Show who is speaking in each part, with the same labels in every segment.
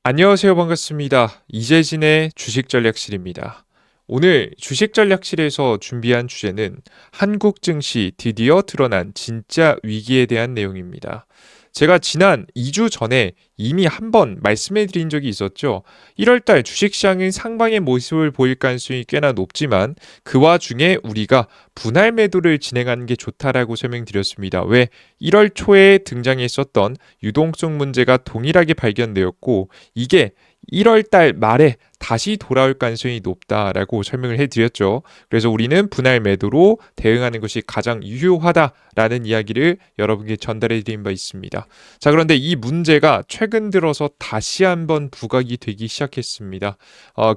Speaker 1: 안녕하세요. 반갑습니다. 이재진의 주식전략실입니다. 오늘 주식전략실에서 준비한 주제는 한국 증시 드디어 드러난 진짜 위기에 대한 내용입니다. 제가 지난 2주 전에 이미 한 번 말씀해 드린 적이 있었죠. 1월달 주식시장은 상방의 모습을 보일 가능성이 꽤나 높지만 그 와중에 우리가 분할 매도를 진행하는 게 좋다라고 설명드렸습니다. 왜? 1월 초에 등장했었던 유동성 문제가 동일하게 발견되었고 이게 1월 달 말에 다시 돌아올 가능성이 높다라고 설명을 해드렸죠. 그래서 우리는 분할 매도로 대응하는 것이 가장 유효하다라는 이야기를 여러분께 전달해 드린 바 있습니다. 자, 그런데 이 문제가 최근 들어서 다시 한번 부각이 되기 시작했습니다.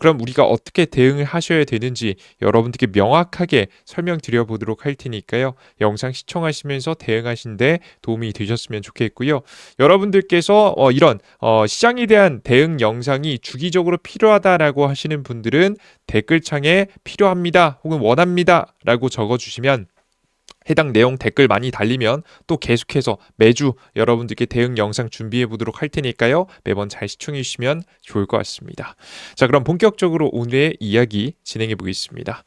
Speaker 1: 그럼 우리가 어떻게 대응을 하셔야 되는지 여러분들께 명확하게 설명드려 보도록 할 테니까요. 영상 시청하시면서 대응하시는데 도움이 되셨으면 좋겠고요. 여러분들께서 이런 시장에 대한 대응 영상이 주기적으로 필요하다라고 하시는 분들은 댓글창에 필요합니다 혹은 원합니다 라고 적어주시면 해당 내용 댓글 많이 달리면 또 계속해서 매주 여러분들께 대응 영상 준비해 보도록 할 테니까요. 매번 잘 시청해 주시면 좋을 것 같습니다. 자, 그럼 본격적으로 오늘의 이야기 진행해 보겠습니다.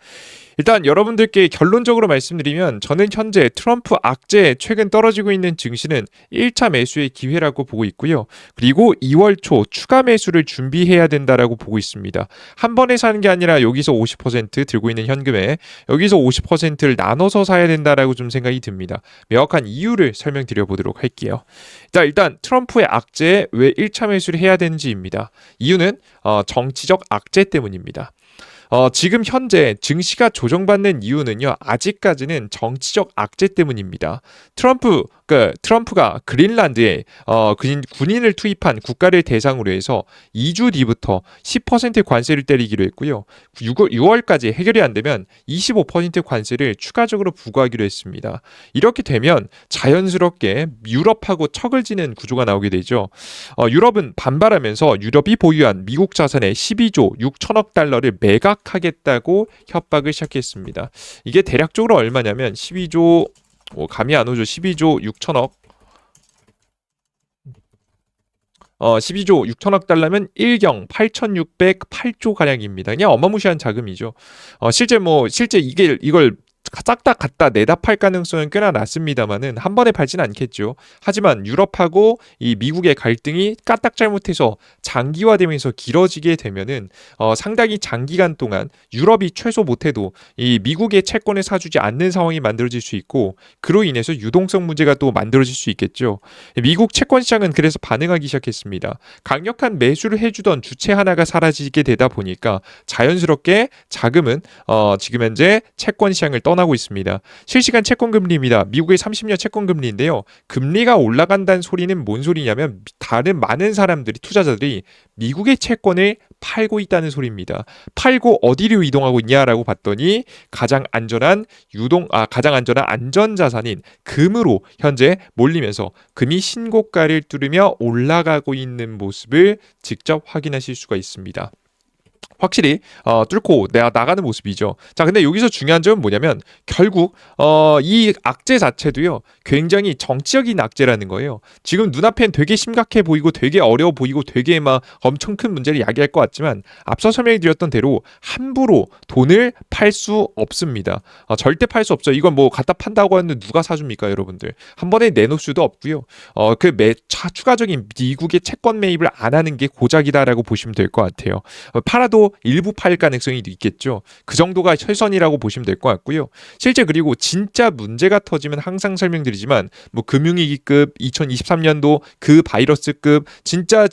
Speaker 1: 일단 여러분들께 결론적으로 말씀드리면 저는 현재 트럼프 악재 최근 떨어지고 있는 증시는 1차 매수의 기회라고 보고 있고요. 그리고 2월 초 추가 매수를 준비해야 된다라고 보고 있습니다. 한 번에 사는 게 아니라 여기서 50% 들고 있는 현금에 여기서 50%를 나눠서 사야 된다라고 좀 생각이 듭니다. 명확한 이유를 설명드려 보도록 할게요. 일단 트럼프의 악재에 왜 1차 매수를 해야 되는지입니다. 이유는 정치적 악재 때문입니다. 지금 현재 증시가 조정받는 이유는요, 아직까지는 정치적 악재 때문입니다. 트럼프가 그린란드에 군인을 투입한 국가를 대상으로 해서 2주 뒤부터 10% 관세를 때리기로 했고요. 6월까지 해결이 안 되면 25% 관세를 추가적으로 부과하기로 했습니다. 이렇게 되면 자연스럽게 유럽하고 척을 지는 구조가 나오게 되죠. 유럽은 반발하면서 유럽이 보유한 미국 자산의 12조 6천억 달러를 매각하겠다고 협박을 시작했습니다. 이게 대략적으로 얼마냐면 12조 감이 안 오죠. 12조 6천억 12조 6천억 달러면 1경 8,608조 가량입니다. 그냥 어마무시한 자금이죠. 실제 이걸 싹 다 갖다 내다 팔 가능성은 꽤나 낮습니다만은 한 번에 팔지는 않겠죠. 하지만 유럽하고 이 미국의 갈등이 까딱 잘못해서 장기화되면서 길어지게 되면은 상당히 장기간 동안 유럽이 최소 못해도 이 미국의 채권을 사주지 않는 상황이 만들어질 수 있고 그로 인해서 유동성 문제가 또 만들어질 수 있겠죠. 미국 채권 시장은 그래서 반응하기 시작했습니다. 강력한 매수를 해주던 주체 하나가 사라지게 되다 보니까 자연스럽게 자금은 지금 현재 채권 시장을 떠나고 있습니다. 실시간 채권 금리입니다. 미국의 30년 채권 금리인데요. 금리가 올라간다는 소리는 뭔 소리냐면 다른 많은 사람들이 투자자들이 미국의 채권을 팔고 있다는 소리입니다. 팔고 어디로 이동하고 있냐라고 봤더니 가장 안전한 안전 자산인 금으로 현재 몰리면서 금이 신고가를 뚫으며 올라가고 있는 모습을 직접 확인하실 수가 있습니다. 확실히 뚫고 나가는 모습이죠. 자, 근데 여기서 중요한 점은 뭐냐면 결국 이 악재 자체도요 굉장히 정치적인 악재라는 거예요. 지금 눈앞엔 되게 심각해 보이고 되게 어려워 보이고 되게 막 엄청 큰 문제를 야기할 것 같지만 앞서 설명드렸던 대로 함부로 돈을 팔 수 없습니다. 절대 팔 수 없어요. 이건 뭐 갖다 판다고 하는데 누가 사줍니까, 여러분들? 한 번에 내놓을 수도 없고요. 추가적인 미국의 채권 매입을 안 하는 게 고작이다라고 보시면 될 것 같아요. 팔아도 일부 팔 가능성이 있겠죠. 그 정도가 최선이라고 보시면 될 것 같고요. 실제 그리고 진짜 문제가 터지면 항상 설명드리지만 뭐 금융위기급 2023년도 그 바이러스급 진짜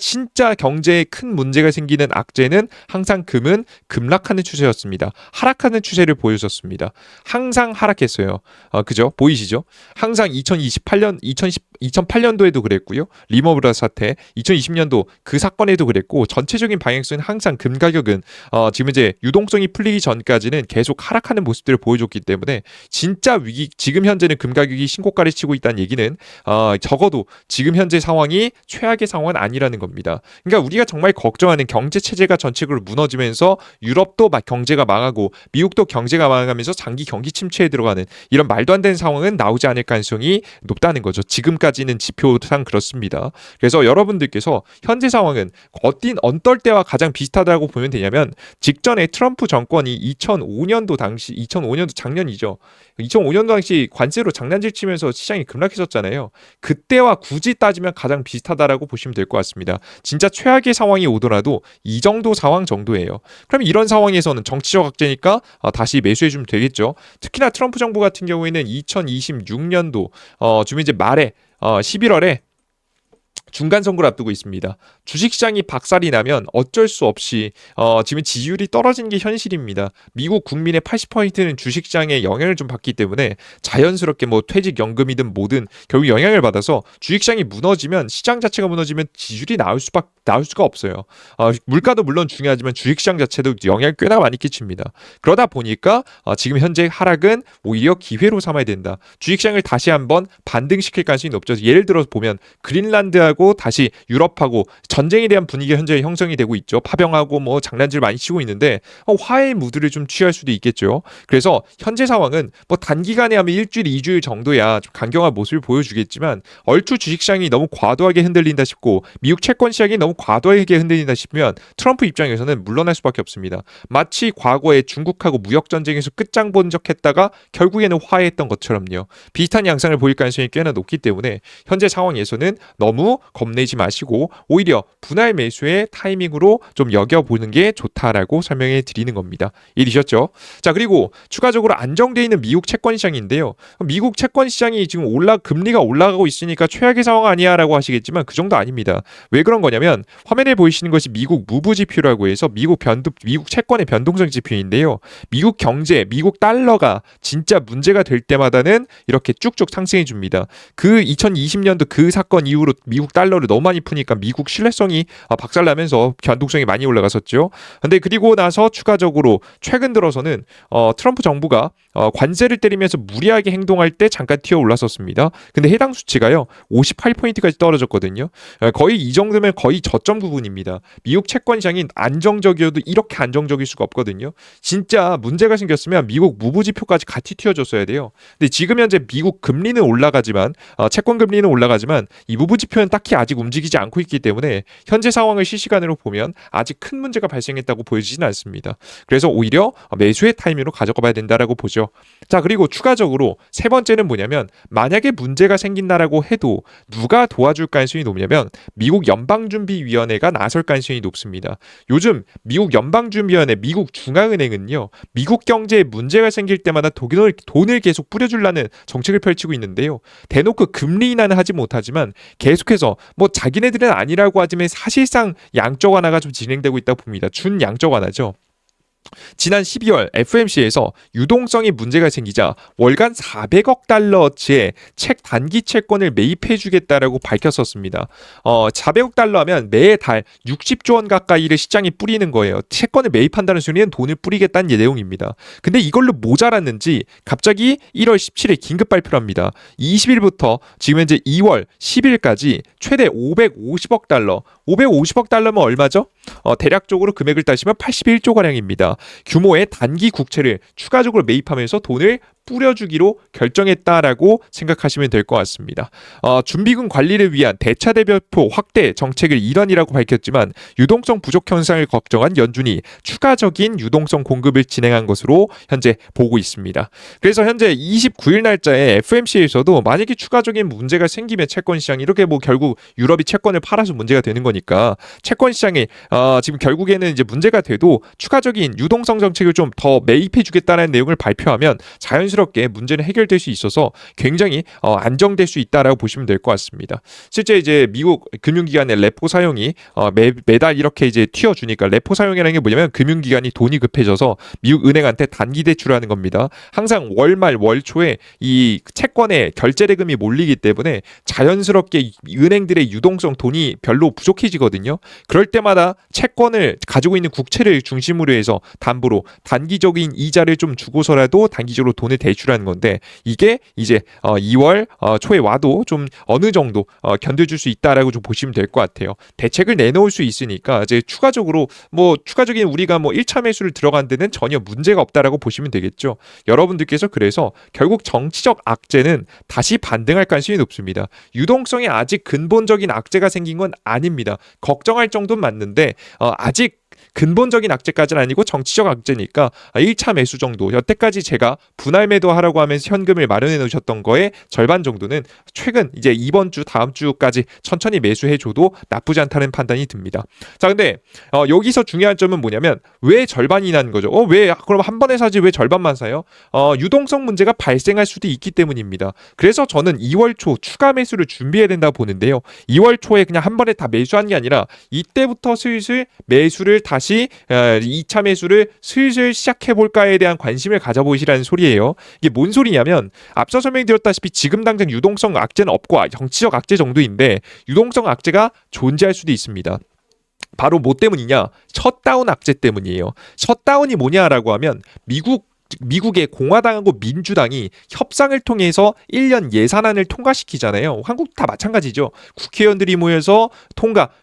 Speaker 1: 경제에 큰 문제가 생기는 악재는 항상 금은 급락하는 추세였습니다. 하락하는 추세를 보여줬습니다. 항상 하락했어요. 그죠? 보이시죠? 항상 2008년도에도 그랬고요. 리머브라더스 사태, 2020년도 그 사건에도 그랬고 전체적인 방향성은 항상 금 가격은 지금 이제 유동성이 풀리기 전까지는 계속 하락하는 모습들을 보여줬기 때문에 진짜 위기, 지금 현재는 금 가격이 신고가를 치고 있다는 얘기는 적어도 지금 현재 상황이 최악의 상황은 아니라는 겁니다. 그러니까 우리가 정말 걱정하는 경제 체제가 전체적으로 무너지면서 유럽도 경제가 망하고 미국도 경제가 망하면서 장기 경기 침체에 들어가는 이런 말도 안 되는 상황은 나오지 않을 가능성이 높다는 거죠. 지금까지 아직까지는 지표상 그렇습니다. 그래서 여러분들께서 현재 상황은 어떨 때와 가장 비슷하다고 보면 되냐면 직전에 트럼프 정권이 2005년도 작년이죠. 2005년도 당시 관세로 장난질 치면서 시장이 급락했었잖아요. 그때와 굳이 따지면 가장 비슷하다라고 보시면 될 것 같습니다. 진짜 최악의 상황이 오더라도 이 정도 상황 정도예요. 그럼 이런 상황에서는 정치적 악재니까 다시 매수해주면 되겠죠. 특히나 트럼프 정부 같은 경우에는 2026년도 지금 이제 말에 11월에 중간 선거를 앞두고 있습니다. 주식시장이 박살이 나면 어쩔 수 없이 지금 지지율이 떨어지는 게 현실입니다. 미국 국민의 80%는 주식시장에 영향을 좀 받기 때문에 자연스럽게 뭐 퇴직연금이든 뭐든 결국 영향을 받아서 주식시장이 무너지면 시장 자체가 무너지면 지지율이 나올 수가 없어요. 물가도 물론 중요하지만 주식시장 자체도 영향을 꽤나 많이 끼칩니다. 그러다 보니까 지금 현재 하락은 오히려 기회로 삼아야 된다. 주식시장을 다시 한번 반등시킬 가능성이 높죠. 예를 들어서 보면 그린란드하고 다시 유럽하고 전쟁에 대한 분위기가 현재 형성이 되고 있죠. 파병하고 뭐 장난질 많이 치고 있는데 화해의 무드를 좀 취할 수도 있겠죠. 그래서 현재 상황은 뭐 단기간에 하면 일주일, 2주일 정도야 좀 강경한 모습을 보여주겠지만 얼추 주식시장이 너무 과도하게 흔들린다 싶고 미국 채권 시장이 너무 과도하게 흔들린다 싶으면 트럼프 입장에서는 물러날 수밖에 없습니다. 마치 과거에 중국하고 무역 전쟁에서 끝장 본 적 했다가 결국에는 화해했던 것처럼요. 비슷한 양상을 보일 가능성이 꽤나 높기 때문에 현재 상황에서는 너무 겁내지 마시고 오히려 분할 매수의 타이밍으로 좀 여겨보는 게 좋다라고 설명해 드리는 겁니다. 이해되셨죠? 자, 그리고 추가적으로 안정되어 있는 미국 채권 시장인데요. 미국 채권 시장이 지금 금리가 올라가고 있으니까 최악의 상황 아니야라고 하시겠지만 그 정도 아닙니다. 왜 그런 거냐면 화면에 보이시는 것이 미국 무브 지표라고 해서 미국 채권의 변동성 지표인데요. 미국 경제, 미국 달러가 진짜 문제가 될 때마다는 이렇게 쭉쭉 상승해 줍니다. 그 2020년도 그 사건 이후로 미국 달러를 너무 많이 푸니까 미국 신뢰성이 박살나면서 변동성이 많이 올라갔었죠. 근데 그리고 나서 추가적으로 최근 들어서는 트럼프 정부가 관세를 때리면서 무리하게 행동할 때 잠깐 튀어 올랐었습니다. 근데 해당 수치가요 58포인트까지 떨어졌거든요. 거의 이 정도면 거의 저점 부분입니다. 미국 채권 시장이 안정적이어도 이렇게 안정적일 수가 없거든요. 진짜 문제가 생겼으면 미국 무브 지표까지 같이 튀어줬어야 돼요. 근데 지금 현재 미국 금리는 올라가지만 채권 금리는 올라가지만 이 무브 지표는 딱히 아직 움직이지 않고 있기 때문에 현재 상황을 실시간으로 보면 아직 큰 문제가 발생했다고 보여지지는 않습니다. 그래서 오히려 매수의 타이밍으로 가져가 봐야 된다라고 보죠. 자, 그리고 추가적으로 세 번째는 뭐냐면 만약에 문제가 생긴다라고 해도 누가 도와줄 가능성이 높냐면 미국 연방준비위원회가 나설 가능성이 높습니다. 요즘 미국 연방준비위원회, 미국 중앙은행은요, 미국 경제에 문제가 생길 때마다 돈을 계속 뿌려주려는 정책을 펼치고 있는데요. 대놓고 금리 인하는 하지 못하지만 계속해서 뭐 자기네들은 아니라고 하지만 사실상 양적 완화가 좀 진행되고 있다고 봅니다. 준양적 완화죠. 지난 12월 FOMC에서 유동성이 문제가 생기자 월간 400억 달러어치의 단기 채권을 매입해 주겠다라고 밝혔었습니다. 400억 달러 하면 매달 60조 원 가까이를 시장에 뿌리는 거예요. 채권을 매입한다는 소리는 돈을 뿌리겠다는 내용입니다. 근데 이걸로 모자랐는지 갑자기 1월 17일 긴급 발표를 합니다. 20일부터 지금 현재 2월 10일까지 최대 550억 달러. 550억 달러면 얼마죠? 대략적으로 금액을 따지면 81조 가량입니다. 규모의 단기 국채를 추가적으로 매입하면서 돈을 뿌려주기로 결정했다라고 생각하시면 될 것 같습니다. 준비금 관리를 위한 대차대별표 확대 정책을 일환이라고 밝혔지만 유동성 부족 현상을 걱정한 연준이 추가적인 유동성 공급을 진행한 것으로 현재 보고 있습니다. 그래서 현재 29일 날짜에 FOMC에서도 만약에 추가적인 문제가 생기면 채권 시장이 이렇게 뭐 결국 유럽이 채권을 팔아서 문제가 되는 거니까 채권 시장에 지금 결국에는 이제 문제가 돼도 추가적인 유동성 정책을 좀 더 매입해 주겠다는 내용을 발표하면 자연스럽게 문제는 해결될 수 있어서 굉장히 안정될 수 있다라고 보시면 될 것 같습니다. 실제 이제 미국 금융기관의 레포 사용이 매달 이렇게 이제 튀어주니까 레포 사용이라는 게 뭐냐면 금융기관이 돈이 급해져서 미국 은행한테 단기 대출하는 겁니다. 항상 월말 월초에 이 채권에 결제 대금이 몰리기 때문에 자연스럽게 은행들의 유동성 돈이 별로 부족해지거든요. 그럴 때마다 채권을 가지고 있는 국채를 중심으로 해서 담보로 단기적인 이자를 좀 주고서라도 단기적으로 돈을 대출하는 건데 이게 이제 2월 초에 와도 좀 어느 정도 견뎌줄 수 있다라고 좀 보시면 될 것 같아요. 대책을 내놓을 수 있으니까 이제 추가적으로 뭐 추가적인 우리가 뭐 1차 매수를 들어간 데는 전혀 문제가 없다라고 보시면 되겠죠. 여러분들께서 그래서 결국 정치적 악재는 다시 반등할 가능성이 높습니다. 유동성에 아직 근본적인 악재가 생긴 건 아닙니다. 걱정할 정도는 맞는데 아직 근본적인 악재까지는 아니고 정치적 악재니까 1차 매수 정도, 여태까지 제가 분할 매도하라고 하면서 현금을 마련해 놓으셨던 거에 절반 정도는 최근 이제 이번 주 다음 주까지 천천히 매수해줘도 나쁘지 않다는 판단이 듭니다. 자, 근데 여기서 중요한 점은 뭐냐면 왜 절반이 나는 거죠? 왜 그럼 한 번에 사지 왜 절반만 사요? 유동성 문제가 발생할 수도 있기 때문입니다. 그래서 저는 2월 초 추가 매수를 준비해야 된다고 보는데요. 2월 초에 그냥 한 번에 다 매수한 게 아니라 이때부터 슬슬 매수를 다시 2차 매수를 슬슬 시작해볼까에 대한 관심을 가져보시라는 소리예요. 이게 뭔 소리냐면 앞서 설명드렸다시피 지금 당장 유동성 악재는 없고 정치적 악재 정도인데 유동성 악재가 존재할 수도 있습니다. 바로 뭐 때문이냐? 셧다운 악재 때문이에요. 셧다운이 뭐냐라고 하면 미국의 공화당하고 민주당이 협상을 통해서 1년 예산안을 통과시키잖아요. 한국 다 마찬가지죠. 국회의원들이 모여서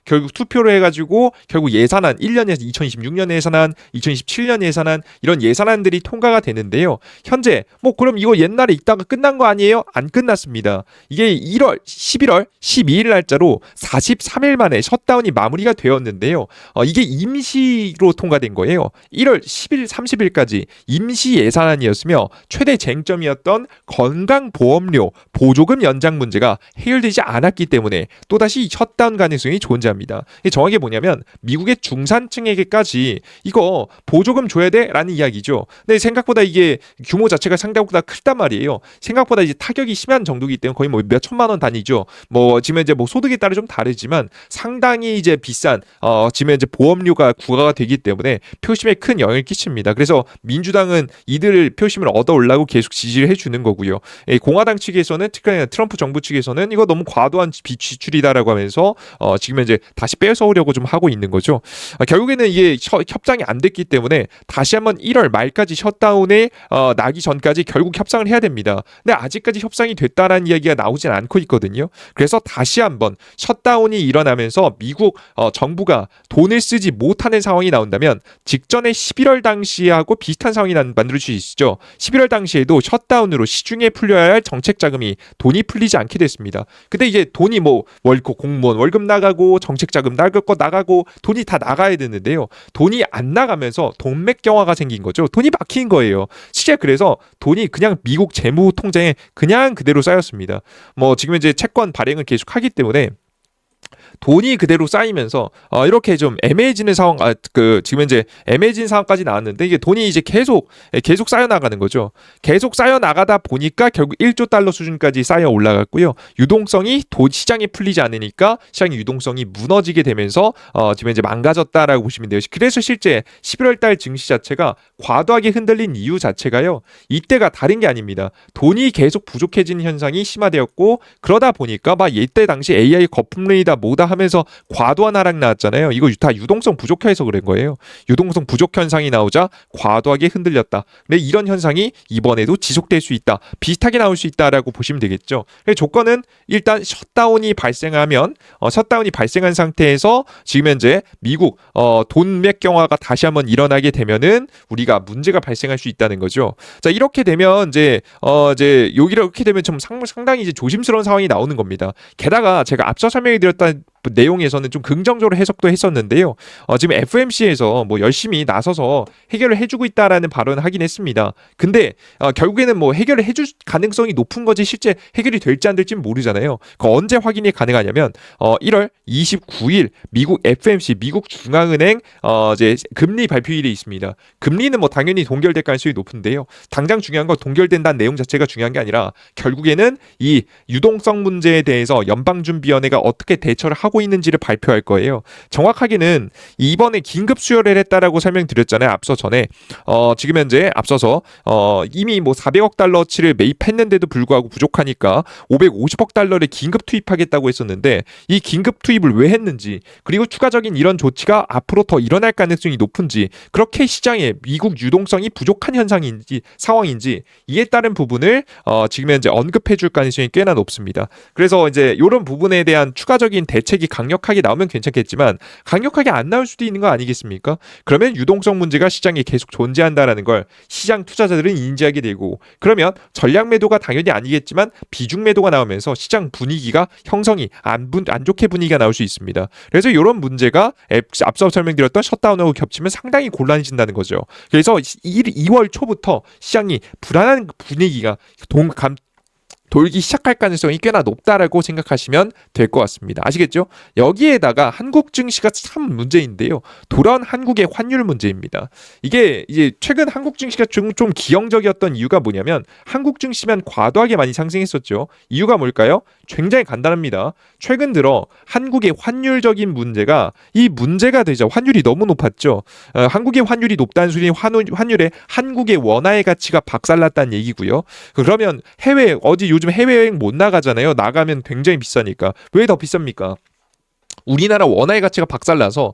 Speaker 1: 결국 투표를 해가지고 결국 예산안 1년에서 2026년 예산안, 2027년 예산안 이런 예산안들이 통과가 되는데요. 현재 뭐 그럼 이거 옛날에 있다가 끝난 거 아니에요? 안 끝났습니다. 이게 11월 12일 날짜로 43일 만에 셧다운이 마무리가 되었는데요. 이게 임시로 통과된 거예요. 1월 10일, 30일까지 임시 예산안이었으며 최대 쟁점이었던 건강보험료 보조금 연장 문제가 해결되지 않았기 때문에 또다시 셧다운 가능성이 존재합니다. 이게 정확히 뭐냐면 미국의 중산층에게까지 이거 보조금 줘야 돼? 라는 이야기죠. 근데 생각보다 이게 규모 자체가 상당보다 크단 말이에요. 생각보다 이제 타격이 심한 정도이기 때문에 거의 뭐 몇 천만 원 단위죠. 뭐 지금 이제 뭐 소득에 따라 좀 다르지만 상당히 이제 비싼 지금 이제 보험료가 부과가 되기 때문에 표심에 큰 영향을 끼칩니다. 그래서 민주당은 이들 표심을 얻어올라고 계속 지지를 해주는 거고요. 공화당 측에서는 특히 트럼프 정부 측에서는 이거 너무 과도한 비지출이다라고 하면서 지금 이제 다시 뺏어오려고 좀 하고 있는 거죠. 결국에는 이게 협상이 안 됐기 때문에 다시 한번 1월 말까지 셧다운에 나기 전까지 결국 협상을 해야 됩니다. 근데 아직까지 협상이 됐다라는 이야기가 나오진 않고 있거든요. 그래서 다시 한번 셧다운이 일어나면서 미국 정부가 돈을 쓰지 못하는 상황이 나온다면 직전에 11월 당시하고 비슷한 상황이 만들 수 있죠. 11월 당시에도 셧다운으로 시중에 풀려야 할 정책 자금이 돈이 풀리지 않게 됐습니다. 근데 이제 돈이 뭐 공무원 월급 나가고 정책 자금 나가고 돈이 다 나가야 되는데요. 돈이 안 나가면서 돈맥경화가 생긴 거죠. 돈이 막힌 거예요. 실제 그래서 돈이 그냥 미국 재무 통장에 그냥 그대로 쌓였습니다. 뭐 지금 이제 채권 발행을 계속 하기 때문에 돈이 그대로 쌓이면서 이렇게 좀 애매해지는 상황, 지금 이제 애매해진 상황까지 나왔는데 이게 돈이 이제 계속 쌓여 나가는 거죠. 계속 쌓여 나가다 보니까 결국 1조 달러 수준까지 쌓여 올라갔고요. 유동성이 시장에 풀리지 않으니까 시장의 유동성이 무너지게 되면서 지금 이제 망가졌다라고 보시면 돼요. 그래서 실제 11월 달 증시 자체가 과도하게 흔들린 이유 자체가요. 이때가 다른 게 아닙니다. 돈이 계속 부족해지는 현상이 심화되었고 그러다 보니까 막 이때 당시 AI 거품론이다 뭐다 하면서 과도한 하락 나왔잖아요. 이거 다 유동성 부족해서 그런 거예요. 유동성 부족 현상이 나오자 과도하게 흔들렸다. 근데 이런 현상이 이번에도 지속될 수 있다. 비슷하게 나올 수 있다라고 보시면 되겠죠. 조건은 일단 셧다운이 발생하면 셧다운이 발생한 상태에서 지금 현재 미국 돈맥 경화가 다시 한번 일어나게 되면은 우리가 문제가 발생할 수 있다는 거죠. 자, 이렇게 되면 이제 이렇게 되면 좀 상당히 이제 조심스러운 상황이 나오는 겁니다. 게다가 제가 앞서 설명해 드렸던 내용에서는 좀 긍정적으로 해석도 했었는데요. 지금 FMC에서 뭐 열심히 나서서 해결을 해주고 있다라는 발언을 하긴 했습니다. 근데 결국에는 뭐 해결을 해줄 가능성이 높은 거지 실제 해결이 될지 안 될지는 모르잖아요. 언제 확인이 가능하냐면 1월 29일 미국 FMC 미국 중앙은행 이제 금리 발표일이 있습니다. 금리는 뭐 당연히 동결될 가능성이 높은데요. 당장 중요한 건 동결된다는 내용 자체가 중요한 게 아니라 결국에는 이 유동성 문제에 대해서 연방준비위원회가 어떻게 대처를 하고 하고 있는지를 발표할 거예요. 정확하게는 이번에 긴급 수혈을 했다라고 설명드렸잖아요. 앞서 전에 지금 현재 앞서서 이미 뭐 400억 달러치를 매입했는데도 불구하고 부족하니까 550억 달러를 긴급 투입하겠다고 했었는데 이 긴급 투입을 왜 했는지 그리고 추가적인 이런 조치가 앞으로 더 일어날 가능성이 높은지 그렇게 시장에 미국 유동성이 부족한 현상인지 상황인지 이에 따른 부분을 지금 현재 언급해 줄 가능성이 꽤나 높습니다. 그래서 이제 이런 부분에 대한 추가적인 대책이 강력하게 나오면 괜찮겠지만 강력하게 안 나올 수도 있는 거 아니겠습니까? 그러면 유동성 문제가 시장에 계속 존재한다라는 걸 시장 투자자들은 인지하게 되고 그러면 전략 매도가 당연히 아니겠지만 비중 매도가 나오면서 시장 분위기가 형성이 안 좋게 분위기가 나올 수 있습니다. 그래서 이런 문제가 앞서 설명드렸던 셧다운하고 겹치면 상당히 곤란해진다는 거죠. 그래서 2월 초부터 시장이 불안한 분위기가 돌기 시작할 가능성이 꽤나 높다라고 생각하시면 될 것 같습니다. 아시겠죠? 여기에다가 한국 증시가 참 문제인데요. 돌아온 한국의 환율 문제입니다. 이게 이제 최근 한국 증시가 좀 기형적이었던 이유가 뭐냐면 한국 증시만 과도하게 많이 상승했었죠. 이유가 뭘까요? 굉장히 간단합니다. 최근 들어 한국의 환율적인 문제가 이 문제가 되죠. 환율이 너무 높았죠. 한국의 환율이 높다는 소리는 환율에 한국의 원화의 가치가 박살났다는 얘기고요. 그러면 요즘 해외여행 못 나가잖아요. 나가면 굉장히 비싸니까. 왜 더 비쌉니까? 우리나라 원화의 가치가 박살나서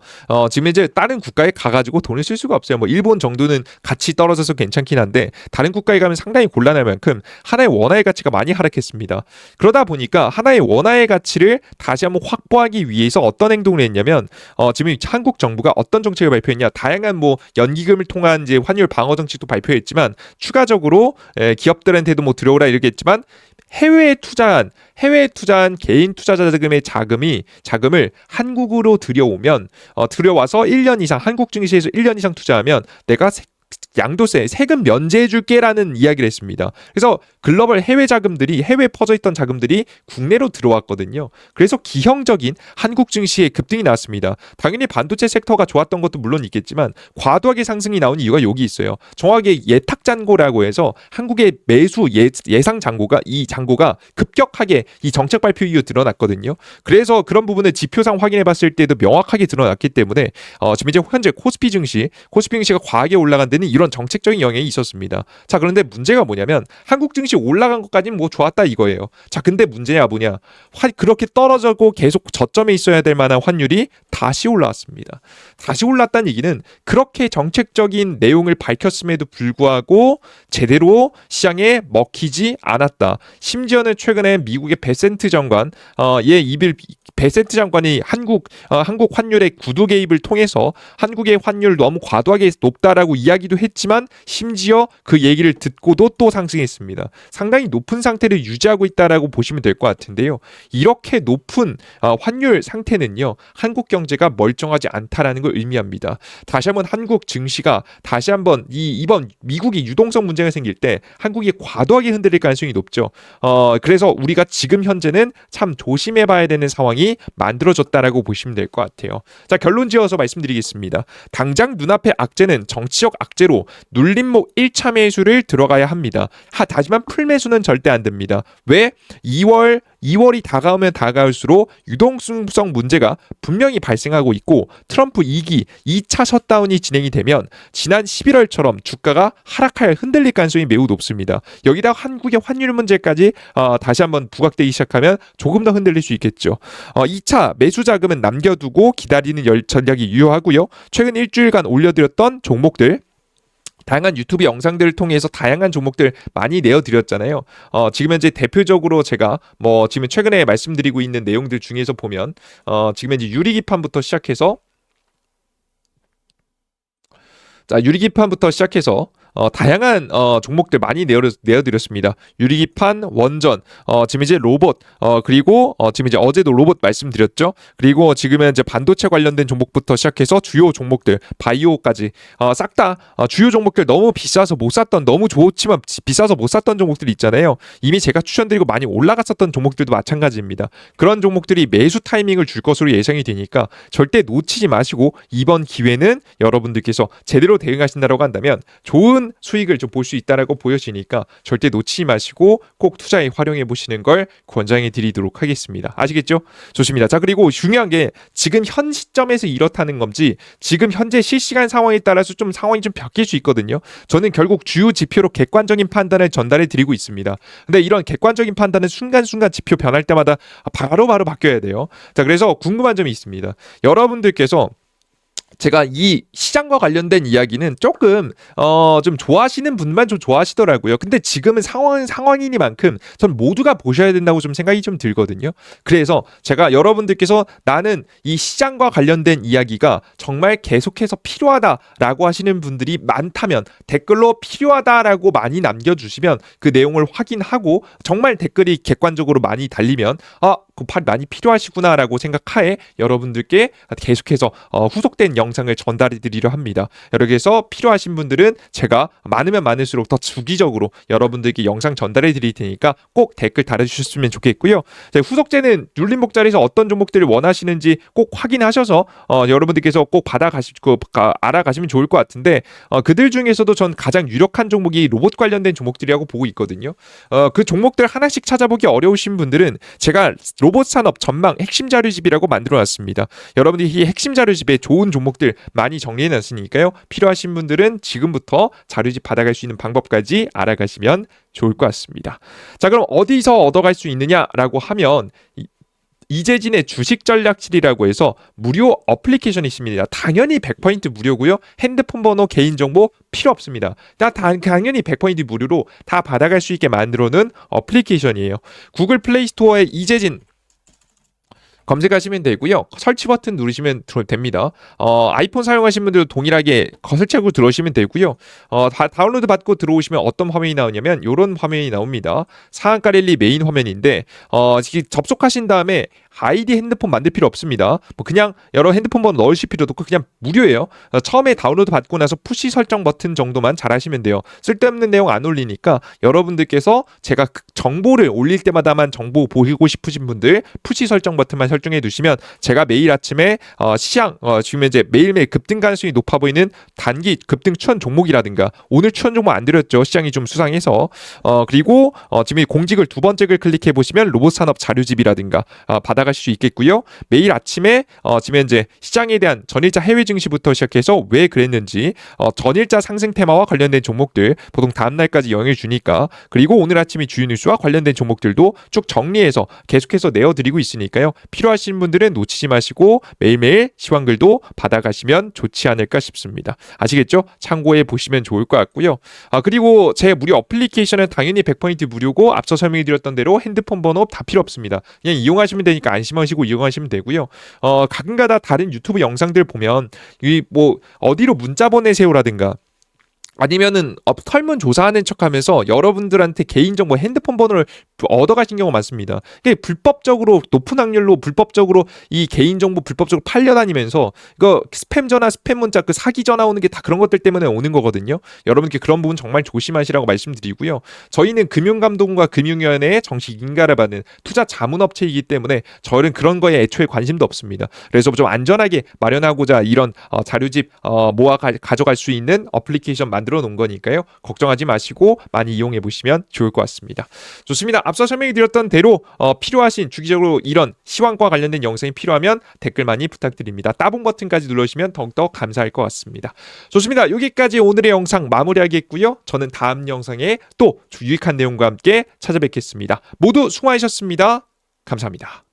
Speaker 1: 지금 이제 다른 국가에 가가지고 돈을 쓸 수가 없어요. 뭐 일본 정도는 가치 떨어져서 괜찮긴 한데 다른 국가에 가면 상당히 곤란할 만큼 하나의 원화의 가치가 많이 하락했습니다. 그러다 보니까 하나의 원화의 가치를 다시 한번 확보하기 위해서 어떤 행동을 했냐면 지금 한국 정부가 어떤 정책을 발표했냐? 다양한 뭐 연기금을 통한 이제 환율 방어 정책도 발표했지만 추가적으로 기업들한테도 뭐 들어오라 이러겠지만 해외에 투자한 개인 투자자 자금의 자금을 한국으로 들여와서 1년 이상 한국 증시에서 1년 이상 투자하면 내가 양도세 세금 면제해줄게라는 이야기를 했습니다. 그래서 글로벌 해외에 퍼져있던 자금들이 국내로 들어왔거든요. 그래서 기형적인 한국 증시의 급등이 나왔습니다. 당연히 반도체 섹터가 좋았던 것도 물론 있겠지만 과도하게 상승이 나온 이유가 여기 있어요. 정확하게 예탁 잔고라고 해서 한국의 매수 예상 잔고가 급격하게 이 정책 발표 이후 드러났거든요. 그래서 그런 부분을 지표상 확인해 봤을 때도 명확하게 드러났기 때문에 지금 이제 현재 코스피 증시가 과하게 올라간 데는 이런 정책적인 영향이 있었습니다. 자, 그런데 문제가 뭐냐면 한국 증시 올라간 것까지는 뭐 좋았다 이거예요. 자, 근데 문제냐 뭐냐? 그렇게 떨어져고 계속 저점에 있어야 될 만한 환율이 다시 올라왔습니다. 다시 올랐다는 얘기는 그렇게 정책적인 내용을 밝혔음에도 불구하고 제대로 시장에 먹히지 않았다. 심지어는 최근에 미국의 베센트 장관이 한국 환율의 구두 개입을 통해서 한국의 환율 너무 과도하게 높다라고 이야기도 했지만 심지어 그 얘기를 듣고도 또 상승했습니다. 상당히 높은 상태를 유지하고 있다라고 보시면 될 것 같은데요. 이렇게 높은 환율 상태는요. 한국 경제가 멀쩡하지 않다라는 걸 의미합니다. 다시 한번 한국 증시가 다시 한번 이번 미국이 유동성 문제가 생길 때 한국이 과도하게 흔들릴 가능성이 높죠. 그래서 우리가 지금 현재는 참 조심해 봐야 되는 상황이 만들어졌다라고 보시면 될 것 같아요. 자, 결론 지어서 말씀드리겠습니다. 당장 눈앞의 악재는 정치적 악재로 눌림목 1차 매수를 들어가야 합니다. 하지만 풀매수는 절대 안 됩니다. 왜? 2월이 다가오면 다가올수록 유동성 문제가 분명히 발생하고 있고 트럼프 2기 2차 셧다운이 진행이 되면 지난 11월처럼 주가가 흔들릴 가능성이 매우 높습니다. 여기다 한국의 환율 문제까지 다시 한번 부각되기 시작하면 조금 더 흔들릴 수 있겠죠. 2차 매수 자금은 남겨두고 기다리는 전략이 유효하고요. 최근 일주일간 올려드렸던 종목들 다양한 유튜브 영상들을 통해서 다양한 종목들 많이 내어드렸잖아요. 지금 현재 대표적으로 제가 지금 최근에 말씀드리고 있는 내용들 중에서 보면 지금 현재 유리기판부터 시작해서 다양한 종목들 많이 내어드렸습니다. 유리기판, 원전, 지금 이제 로봇, 그리고 지금 이제 어제도 로봇 말씀드렸죠. 그리고 지금은 이제 반도체 관련된 종목부터 시작해서 주요 종목들, 바이오까지 싹 다 주요 종목들 너무 비싸서 못 샀던, 너무 좋지만 비싸서 못 샀던 종목들이 있잖아요. 이미 제가 추천드리고 많이 올라갔었던 종목들도 마찬가지입니다. 그런 종목들이 매수 타이밍을 줄 것으로 예상이 되니까 절대 놓치지 마시고 이번 기회는 여러분들께서 제대로 대응하신다고 한다면 좋은 좋은 수익을 좀 볼 수 있다라고 보여지니까 절대 놓치지 마시고 꼭 투자에 활용해 보시는 걸 권장해 드리도록 하겠습니다. 아시겠죠? 좋습니다. 자, 그리고 중요한 게 지금 현 시점에서 이렇다는 건지 지금 현재 실시간 상황에 따라서 좀 상황이 좀 바뀔 수 있거든요. 저는 결국 주요 지표로 객관적인 판단을 전달해 드리고 있습니다. 근데 이런 객관적인 판단은 순간순간 지표 변할 때마다 바로바로 바뀌어야 돼요. 자, 그래서 궁금한 점이 있습니다. 여러분들께서 제가 이 시장과 관련된 이야기는 조금 좀 좋아하시는 분만 좀 좋아하시더라고요. 근데 지금은 상황은 상황이니만큼 전 모두가 보셔야 된다고 좀 생각이 좀 들거든요. 그래서 제가 여러분들께서 나는 이 시장과 관련된 이야기가 정말 계속해서 필요하다라고 하시는 분들이 많다면 댓글로 필요하다라고 많이 남겨주시면 그 내용을 확인하고 정말 댓글이 객관적으로 많이 달리면 그 팔 많이 필요하시구나라고 생각하에 여러분들께 계속해서 후속된 영상을 전달해 드리려 합니다. 여기서 필요하신 분들은 제가 많으면 많을수록 더 주기적으로 여러분들께 영상 전달해 드릴 테니까 꼭 댓글 달아주셨으면 좋겠고요. 자, 후속제는 눌림목자리에서 어떤 종목들을 원하시는지 꼭 확인하셔서 여러분들께서 꼭 알아가시면 좋을 것 같은데 그들 중에서도 전 가장 유력한 종목이 로봇 관련된 종목들이라고 보고 있거든요. 그 종목들 하나씩 찾아보기 어려우신 분들은 제가 로봇 산업 전망 핵심 자료집이라고 만들어놨습니다. 여러분들이 이 핵심 자료집에 좋은 종목들 많이 정리해놨으니까요. 필요하신 분들은 지금부터 자료집 받아갈 수 있는 방법까지 알아가시면 좋을 것 같습니다. 자, 그럼 어디서 얻어갈 수 있느냐라고 하면 이재진의 주식전략실이라고 해서 무료 어플리케이션이 있습니다. 당연히 100% 무료고요. 핸드폰 번호, 개인정보 필요 없습니다. 당연히 100% 무료로 다 받아갈 수 있게 만들어놓은 어플리케이션이에요. 구글 플레이 스토어에 이재진 검색하시면 되고요. 설치 버튼 누르시면 됩니다. 아이폰 사용하시는 분들도 동일하게 설치하고 들어오시면 되고요. 다운로드 받고 들어오시면 어떤 화면이 나오냐면 이런 화면이 나옵니다. 상한가 랠리 메인 화면인데 접속하신 다음에 아이디 핸드폰 만들 필요 없습니다. 그냥 여러 핸드폰 번호 넣으실 필요도 없고 그냥 무료예요. 처음에 다운로드 받고 나서 푸시 설정 버튼 정도만 잘 하시면 돼요. 쓸데없는 내용 안 올리니까 여러분들께서 제가 정보를 올릴 때마다만 정보 보이고 싶으신 분들 푸시 설정 버튼만 설정해 두시면 제가 매일 아침에 시장 지금 이제 매일매일 급등 가능성이 높아 보이는 단기 급등 추천 종목이라든가 오늘 추천 종목 안 드렸죠. 시장이 좀 수상해서 그리고 지금 공직을 두 번째 글 클릭해 보시면 로봇 산업 자료집이라든가 받아가실 수 있겠고요. 매일 아침에 지금 이제 시장에 대한 전일자 해외 증시부터 시작해서 왜 그랬는지 전일자 상승 테마와 관련된 종목들 보통 다음 날까지 영향을 주니까 그리고 오늘 아침에 주요 뉴스와 관련된 종목들도 쭉 정리해서 계속해서 내어드리고 있으니까요. 필요하신 분들은 놓치지 마시고 매일매일 시황글도 받아가시면 좋지 않을까 싶습니다. 아시겠죠? 참고해 보시면 좋을 것 같고요. 그리고 제 무료 어플리케이션은 당연히 100% 무료고 앞서 설명해 드렸던 대로 핸드폰 번호 다 필요 없습니다. 그냥 이용하시면 되니까 안심하시고 이용하시면 되고요. 가끔가다 다른 유튜브 영상들 보면 어디로 문자 보내세요라든가 아니면은 설문조사하는 척하면서 여러분들한테 개인정보 핸드폰 번호를 얻어가신 경우가 많습니다. 이게 불법적으로 높은 확률로 불법적으로 이 개인정보 불법적으로 팔려다니면서 이거 스팸 전화, 스팸 문자, 그 사기 전화 오는 게 다 그런 것들 때문에 오는 거거든요. 여러분께 그런 부분 정말 조심하시라고 말씀드리고요. 저희는 금융감독원과 금융위원회의 정식 인가를 받는 투자 자문업체이기 때문에 저희는 그런 거에 애초에 관심도 없습니다. 그래서 좀 안전하게 마련하고자 이런 자료집 가져갈 수 있는 어플리케이션 만들어 놓은 거니까요. 걱정하지 마시고 많이 이용해 보시면 좋을 것 같습니다. 좋습니다. 앞서 설명해 드렸던 대로 필요하신 주기적으로 이런 시황과 관련된 영상이 필요하면 댓글 많이 부탁드립니다. 따봉 버튼까지 눌러주시면 더욱더 감사할 것 같습니다. 좋습니다. 여기까지 오늘의 영상 마무리하겠고요. 저는 다음 영상에 또 유익한 내용과 함께 찾아뵙겠습니다. 모두 수고하셨습니다. 감사합니다.